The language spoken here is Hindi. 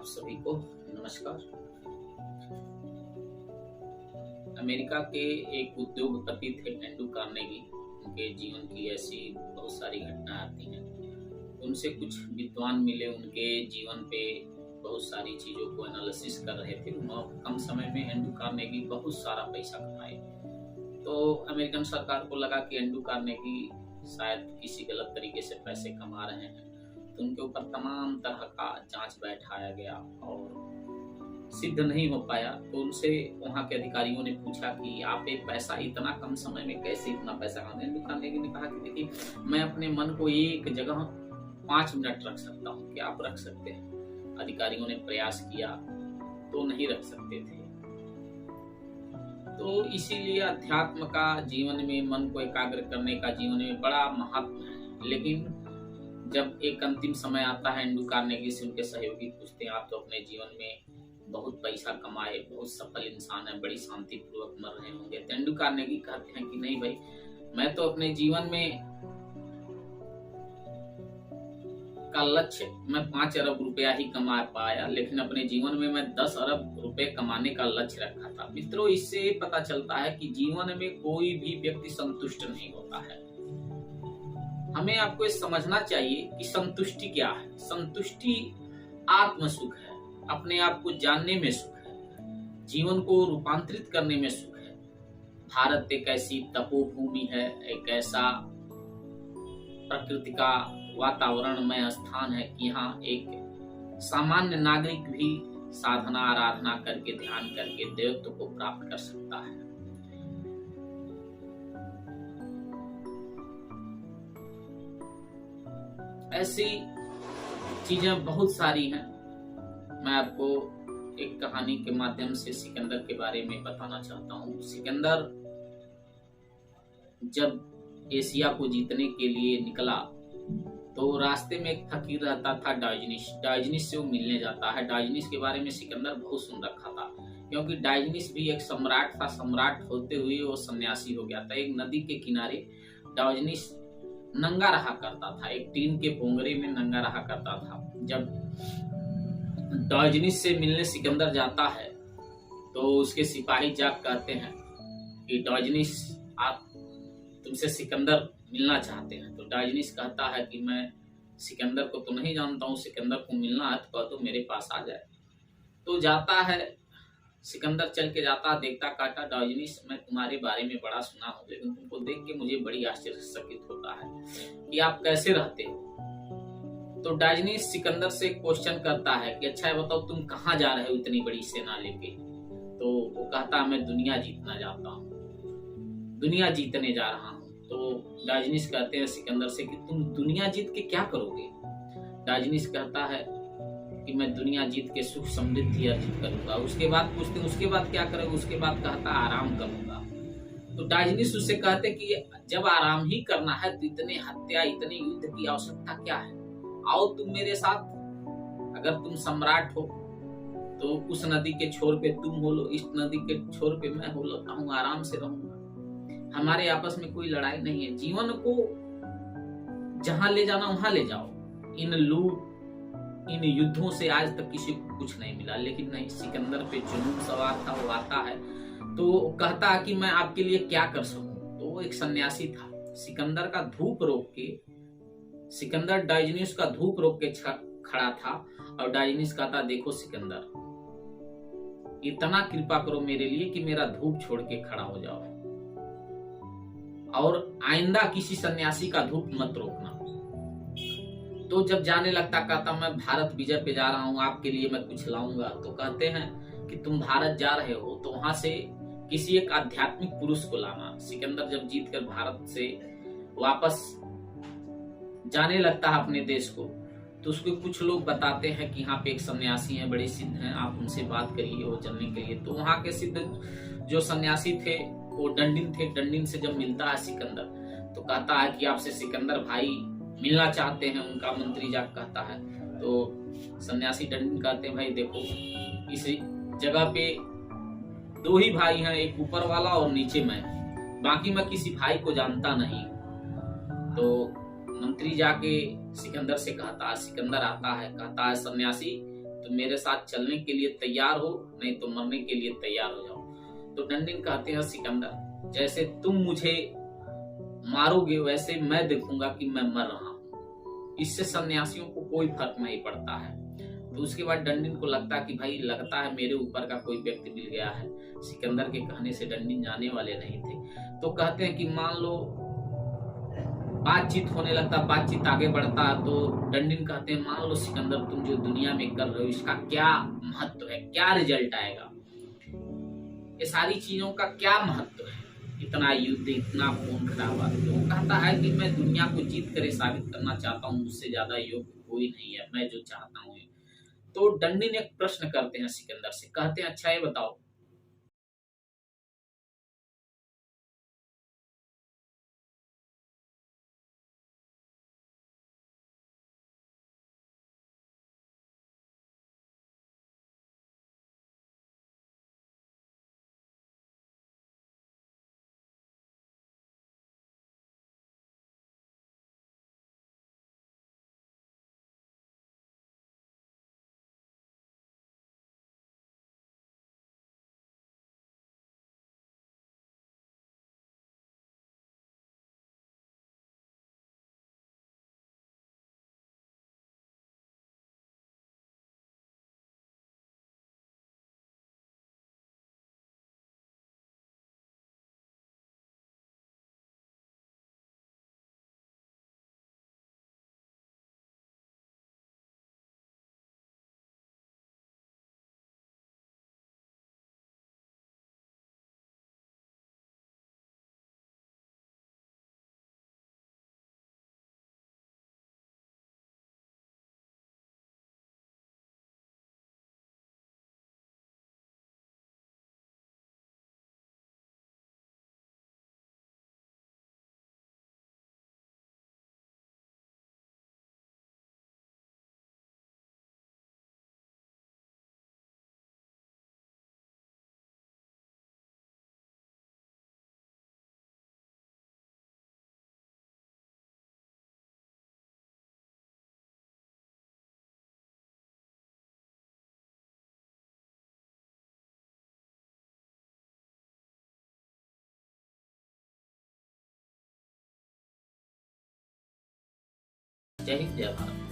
आप सभी को नमस्कार। अमेरिका के एक उद्योगपति थे एंड्रू कार्नेगी। उनके जीवन की ऐसी बहुत सारी घटनाएं आती हैं। उनसे कुछ विद्वान मिले, उनके जीवन पे बहुत सारी चीजों को एनालिसिस कर रहे थे। उन्होंने कम समय में एंड्रू कार्नेगी बहुत सारा पैसा कमाए। तो अमेरिकन सरकार को लगा कि एंड्रू कार्नेगी शायद किसी गलत तरीके से पैसे कमा रहे हैं, तो उनके ऊपर तमाम तरह का जांच बैठाया गया और सिद्ध नहीं हो पाया। तो उनसे वहां के अधिकारियों ने पूछा कि आप एक पैसा इतना कम समय में कैसे इतना पैसा कमाते हैं। कार्नेगी ने कहा कि देखिए, मैं अपने मन को एक जगह 5 मिनट रख सकता हूँ, क्या आप रख सकते हैं? अधिकारियों ने प्रयास किया तो नहीं रख सकते थे। तो इसीलिए अध्यात्म का जीवन में, मन को एकाग्र करने का जीवन में बड़ा महत्व है। लेकिन जब एक अंतिम समय आता है, एंड्रू कार्नेगी से उनके सहयोगी पूछते हैं, आप तो अपने जीवन में बहुत पैसा कमाए, बहुत सफल इंसान है, बड़ी शांति पूर्वक मर रहे होंगे। तो एंड्रू कार्नेगी कहते हैं कि नहीं भाई, मैं तो अपने जीवन में का लक्ष्य मैं 5 अरब रुपया ही कमा पाया, लेकिन अपने जीवन में मैं 10 अरब रुपए कमाने का लक्ष्य रखा था। मित्रों, इससे पता चलता है कि जीवन में कोई भी व्यक्ति संतुष्ट नहीं होता है। हमें आपको ये समझना चाहिए कि संतुष्टि क्या है। संतुष्टि आत्म सुख है, अपने आप को जानने में सुख है, जीवन को रूपांतरित करने में सुख है। भारत एक ऐसी तपोभूमि है, एक ऐसा प्रकृति का वातावरणमय स्थान है कि यहाँ एक सामान्य नागरिक भी साधना आराधना करके, ध्यान करके देवत्व को प्राप्त कर सकता है। ऐसी चीजें बहुत सारी हैं। मैं आपको एक कहानी के माध्यम से सिकंदर के बारे में बताना चाहता हूँ। सिकंदर जब एशिया को जीतने के लिए निकला तो रास्ते में एक फकीर रहता था, डायोजनीस से वो मिलने जाता है। डायोजनीस के बारे में सिकंदर बहुत सुन रखा था, क्योंकि डायोजनीस भी एक सम्राट था। सम्राट होते हुए वो सन्यासी हो गया था। एक नदी के किनारे डायोजनीस नंगा रहा करता था, एक टीन के पोंगरे में नंगा रहा करता था। जब डायोजनीस से मिलने सिकंदर जाता है तो उसके सिपाही जाग कहते हैं कि डायोजनीस, आप तुमसे सिकंदर मिलना चाहते हैं। तो डायोजनीस कहता है कि मैं सिकंदर को तो नहीं जानता हूँ, सिकंदर को मिलना है तो कह दो मेरे पास आ जाए। तो जाता है सिकंदर, चल के जाता, देखता कहता, डायोजनीस मैं तुम्हारे बारे में बड़ा सुना हूँ, लेकिन तुमको देख के मुझे बड़ी आश्चर्यचकित होता है कि आप कैसे रहते हो। तो डायोजनीस सिकंदर से क्वेश्चन करता है कि अच्छा है बताओ, तुम कहाँ जा रहे हो इतनी बड़ी सेना लेके? तो वो कहता मैं दुनिया जीतना चाहता हूँ, दुनिया जीतने जा रहा हूँ। तो डायोजनीस कहते हैं सिकंदर से कि तुम दुनिया जीत के क्या करोगे? डायोजनीस कहता है कि मैं दुनिया जीत के सुख समृद्धि अर्जित करूंगा। उसके बाद पूछते उसके बाद क्या करोगे? उसके बाद कहता आराम करूंगा। तो डायोजनीस उससे कहते कि जब आराम ही करना है तो इतने हत्या, इतने युद्ध की आवश्यकता क्या है? आओ तुम मेरे साथ, अगर तुम सम्राट हो तो उस नदी के छोर पे तुम हो लो, इस नदी के छोर पे मैं हो लेता हूँ, आराम से रहूंगा। हमारे आपस में कोई लड़ाई नहीं है। जीवन को जहां ले जाना वहां ले जाओ। इन लूट, इन युद्धों से आज तक किसी को कुछ नहीं मिला। लेकिन नहीं, सिकंदर पे जुनून सवार था। वो आता है तो कहता है कि मैं आपके लिए क्या कर सकूं। तो वो एक सन्यासी था। सिकंदर का धूप रोक के, सिकंदर डायोजनीस का धूप रोक के खड़ा था और डायोजनीस कहता, देखो सिकंदर, इतना कृपा करो मेरे लिए कि मेरा धूप छोड़ के खड़ा हो जाओ और आइंदा किसी सन्यासी का धूप मत रोकना। तो जब जाने लगता कहता मैं भारत विजय पे जा रहा हूँ, आपके लिए मैं कुछ लाऊंगा। तो कहते हैं कि तुम भारत जा रहे हो तो वहां से किसी एक आध्यात्मिक पुरुष को लाना। सिकंदर जब जीतकर भारत से वापस जाने लगता है अपने देश को, तो उसको कुछ लोग बताते हैं कि यहाँ पे एक सन्यासी हैं, बड़े सिद्ध हैं, आप उनसे बात करिए वो चलने के लिए। तो वहां के सिद्ध जो सन्यासी थे वो डंडिन थे। डंडिन से जब मिलता है सिकंदर तो कहता है कि आपसे सिकंदर भाई मिलना चाहते हैं। उनका मंत्री जाकर कहता है तो सन्यासी डंडिन कहते हैं, भाई देखो, इस जगह पे 2 ही भाई हैं, एक ऊपर वाला और नीचे मैं, बाकी मैं किसी भाई को जानता नहीं। तो मंत्री जाके सिकंदर से कहता है, सिकंदर आता है, कहता है सन्यासी तो मेरे साथ चलने के लिए तैयार हो, नहीं तो मरने के लिए तैयार हो जाओ। तो डंडीन कहते हैं सिकंदर, जैसे तुम मुझे मारोगे वैसे मैं देखूंगा कि मैं मर रहा हूँ। इससे सन्यासियों को कोई फर्क नहीं पड़ता है। तो उसके बाद डंडीन को लगता है कि भाई लगता है मेरे ऊपर का कोई व्यक्ति मिल गया है। सिकंदर के कहने से डंडीन जाने वाले नहीं थे। तो कहते हैं कि मान लो बातचीत होने लगता, बातचीत आगे बढ़ता। तो डंडीन कहते हैं मान लो सिकंदर तुम जो दुनिया में कर रहे हो इसका क्या महत्व है, क्या रिजल्ट आएगा, ये सारी चीजों का क्या महत्व है, इतना युद्ध, इतना खून खराबा। तो वो कहता है कि मैं दुनिया को जीत कर साबित करना चाहता हूँ, मुझसे ज्यादा योग्य कोई नहीं है, मैं जो चाहता हूँ। तो डंडीन एक प्रश्न करते हैं सिकंदर से, कहते हैं अच्छा ये बताओ, जय हिंद जय भारत।